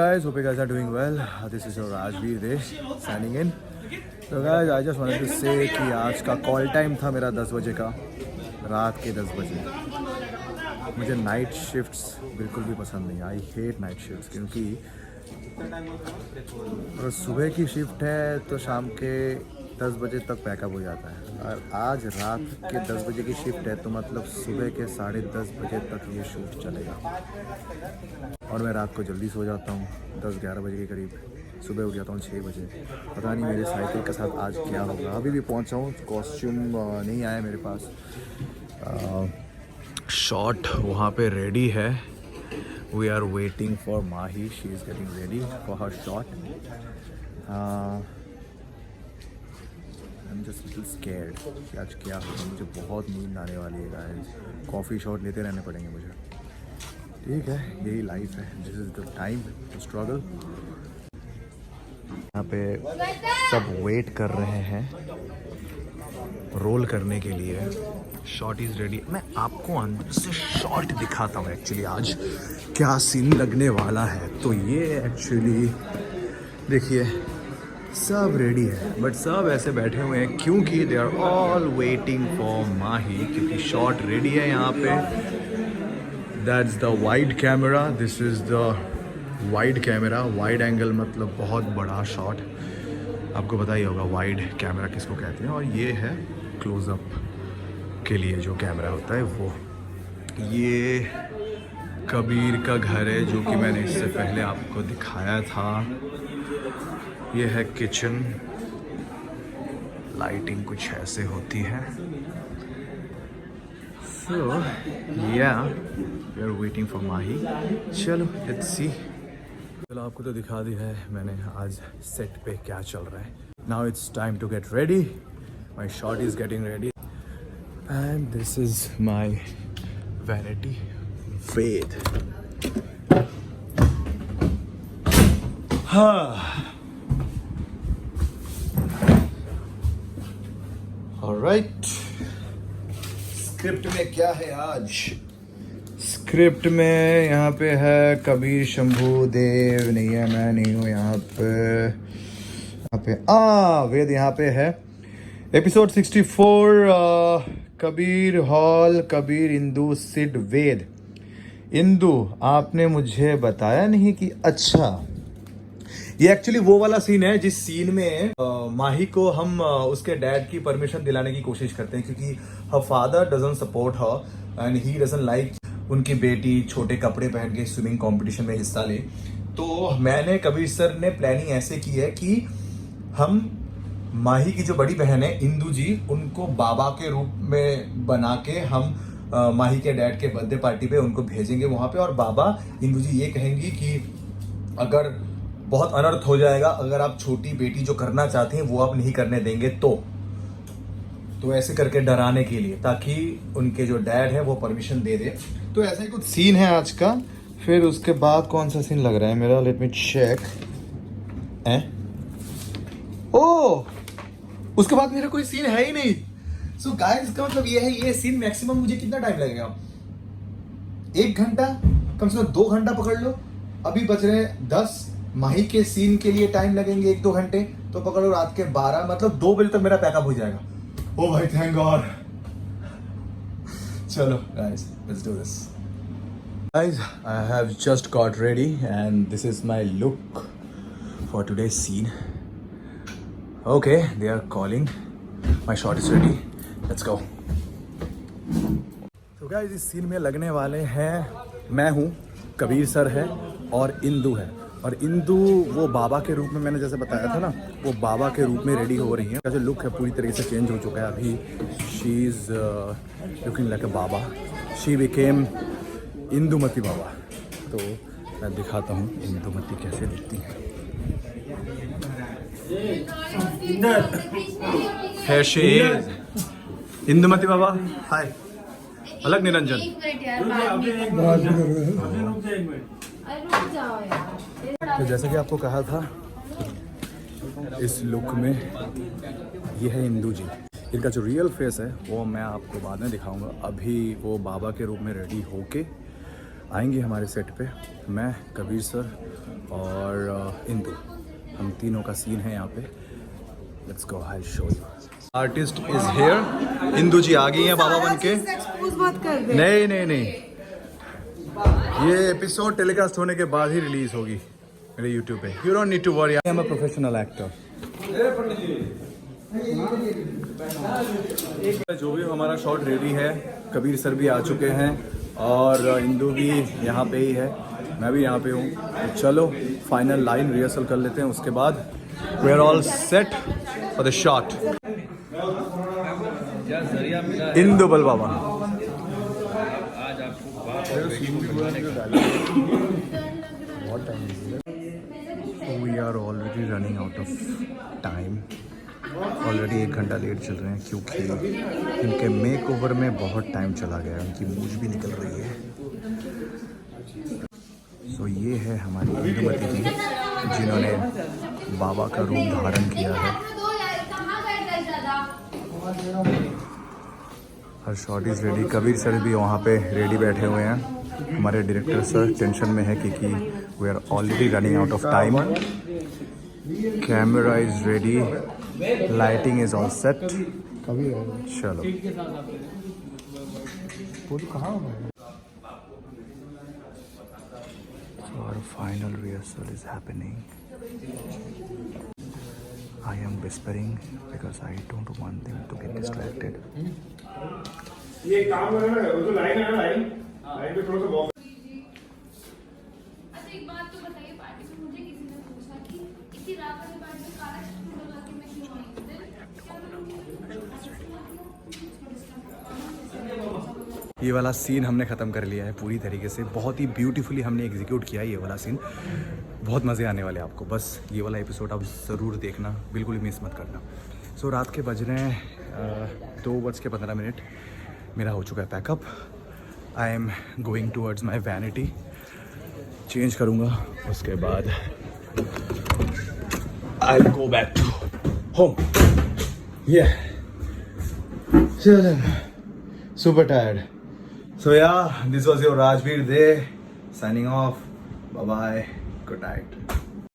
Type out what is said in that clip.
Guys, hope you guys are doing well. This is your Rajveer Dey signing in. So guys, I just wanted to say कि आज का call time था मेरा 10 बजे का, रात के 10 बजे। मुझे नाइट शिफ्ट्स बिल्कुल भी पसंद नहीं। आई हेट नाइट शिफ्ट्स क्योंकि अगर सुबह की शिफ्ट है तो शाम के 10 बजे तक पैकअप हो जाता है, और आज रात के 10 बजे की शिफ्ट है तो मतलब सुबह के 10:30 बजे तक ये शूट चलेगा। और मैं रात को जल्दी सो जाता हूँ 10-11 बजे के करीब, सुबह उठ जाता हूँ 6 बजे। पता नहीं मेरे साइकिल के साथ आज क्या होगा। अभी भी पहुँचा हूँ, कॉस्ट्यूम नहीं आया मेरे पास। शॉट वहाँ पे रेडी है। We are waiting for Mahi, she is getting ready for her shot. I am just little scared कि आज क्या होगा। मुझे बहुत नींद आने वाली है गाइस। कॉफ़ी शॉट लेते रहने पड़ेंगे मुझे। ठीक है, यही लाइफ है। This is the time to struggle. यहाँ पे सब वेट कर रहे हैं रोल करने के लिए। Shot is ready. मैं आपको अंदर से शॉट दिखाता हूँ एक्चुअली आज क्या सीन लगने वाला है। तो ये एक्चुअली देखिए सब रेडी है, बट सब ऐसे बैठे हुए हैं क्योंकि they are all waiting for Mahi, क्योंकि शॉट रेडी है यहाँ पे। That's the wide camera, this is the wide camera. Wide angle मतलब बहुत बड़ा शॉट, आपको पता ही होगा वाइड कैमरा किसको कहते हैं। और ये है क्लोज़अप के लिए जो कैमरा होता है वो। ये कबीर का घर है जो कि मैंने इससे पहले आपको दिखाया था। ये है किचन। लाइटिंग कुछ ऐसे होती है। सो या वी आर वेटिंग फॉर माही। चलो लेट्स सी। चलो आपको तो दिखा दी है मैंने आज सेट पे क्या चल रहा है। Now it's time to get ready. My shot is getting ready and this is my vanity van. हाँ, ऑलराइट। स्क्रिप्ट में क्या है आज? स्क्रिप्ट में यहाँ पे है कबीर शंभू देव नहीं है, मैं नहीं हूँ यहाँ पे। वेद यहाँ पे है। एपिसोड 64 कबीर हॉल, कबीर, इंदु, सिड, वेद। इंदु, आपने मुझे बताया नहीं कि अच्छा ये एक्चुअली वो वाला सीन है जिस सीन में माही को हम उसके डैड की परमिशन दिलाने की कोशिश करते हैं, क्योंकि her father doesn't support her and he doesn't like उनकी बेटी छोटे कपड़े पहन के स्विमिंग कंपटीशन में हिस्सा ले। तो मैंने कबीर सर ने प्लानिंग ऐसे की है कि हम माही की जो बड़ी बहन है इंदु जी, उनको बाबा के रूप में बना के हम माही के डैड के बर्थडे पार्टी पे उनको भेजेंगे वहां पे। और बाबा इंदु जी ये कहेंगी कि अगर बहुत अनर्थ हो जाएगा, अगर आप छोटी बेटी जो करना चाहते हैं वो आप नहीं करने देंगे तो ऐसे करके डराने के लिए, ताकि उनके जो डैड है वो परमिशन दे दे। तो ऐसा ही कुछ सीन है आज का। फिर उसके बाद कौन सा सीन लग रहा है मेरा, लेट मी चेक। ओ, उसके बाद मेरा कोई सीन है ही नहीं। सो गाइस, का मतलब ये है, ये सीन मैक्सिमम मुझे कितना टाइम लगेगा? 1 घंटा, कम से कम 2 घंटा पकड़ लो। अभी बच रहे 10। माही के सीन के लिए टाइम लगेंगे 1-2 घंटे, तो पकड़ो रात के 12, मतलब 2 बजे तक मेरा पैकअप हो जाएगा। ओ भाई, थैंक गॉड। चलो guys, let's do this. Guys, I have just got ready and this is my look for today's scene. Okay, they are calling. My shot is ready, let's go. तो guys, इस scene में लगने वाले हैं मैं हूँ, Kabir sir है और इंदु है। और इंदु वो बाबा के रूप में, मैंने जैसे बताया था ना, वो बाबा के रूप में रेडी हो रही है। जो लुक है पूरी तरीके से चेंज हो चुका है अभी। She is looking like a baba. She became Indumati baba. तो मैं दिखाता हूँ इंदुमती कैसे दिखती है। Here she is. इंदुमती बाबा, हाय। अलग निरंजन। तो जैसे कि आपको कहा था, इस लुक में ये है इंदु जी। इनका जो रियल फेस है वो मैं आपको बाद में दिखाऊंगा। अभी वो बाबा के रूप में रेडी होके आएंगे हमारे सेट पे, मैं, कबीर सर और इंदु, हम तीनों का सीन है यहाँ पे। Let's go, I show you. Artist is here. Indu ji आ गई हैं बाबा बन के। नहीं नहीं नहीं, ये एपिसोड टेलीकास्ट होने के बाद ही रिलीज होगी मेरे यूट्यूब पे। You don't need to worry, I am a professional actor. जो भी हमारा शॉट रेडी है, कबीर सर भी आ चुके हैं और इंदु भी यहाँ पे ही है, मैं भी यहाँ पे हूँ। तो चलो फाइनल लाइन रिहर्सल कर लेते हैं, उसके बाद we are all set for the shot. इंदु बल बाबा, what time is it? We are already running out of time. Already 1 घंटा लेट चल रहे हैं क्योंकि इनके मेक ओवर में बहुत टाइम चला गया है, उनकी मूंछ भी निकल रही है। सो ये है हमारी इंदुमती जी जिन्होंने बाबा का रूप धारण किया है। Her shot is ready. Kabir sir भी वहाँ पे रेडी बैठे हुए हैं। हमारे डायरेक्टर सर टेंशन में है क्योंकि we are already running out of time. Camera is ready, lighting is all set. चलो our final rehearsal is happening. I am whispering because I don't want them to get distracted. ये काम है ना, वो जो लाइन है ना, line पे थोड़ा सा वॉक। अच्छा एक बात तो बताइए, पार्टी में मुझे किसी ने पूछा कि इसी रात वाली पार्टी में काला शूट लगा के मैं क्यों आई? ये वाला सीन हमने ख़त्म कर लिया है पूरी तरीके से, बहुत ही ब्यूटीफुली हमने एग्जीक्यूट किया है ये वाला सीन। बहुत मज़े आने वाले आपको, बस ये वाला एपिसोड आप ज़रूर देखना, बिल्कुल ही मिस मत करना। सो रात के बज रहे हैं 2:15। मेरा हो चुका है pack up. I am going towards my vanity, change करूँगा, उसके बाद I go back to home. Super tired. So yeah, this was your Rajveer Day signing off. Bye bye. Good night.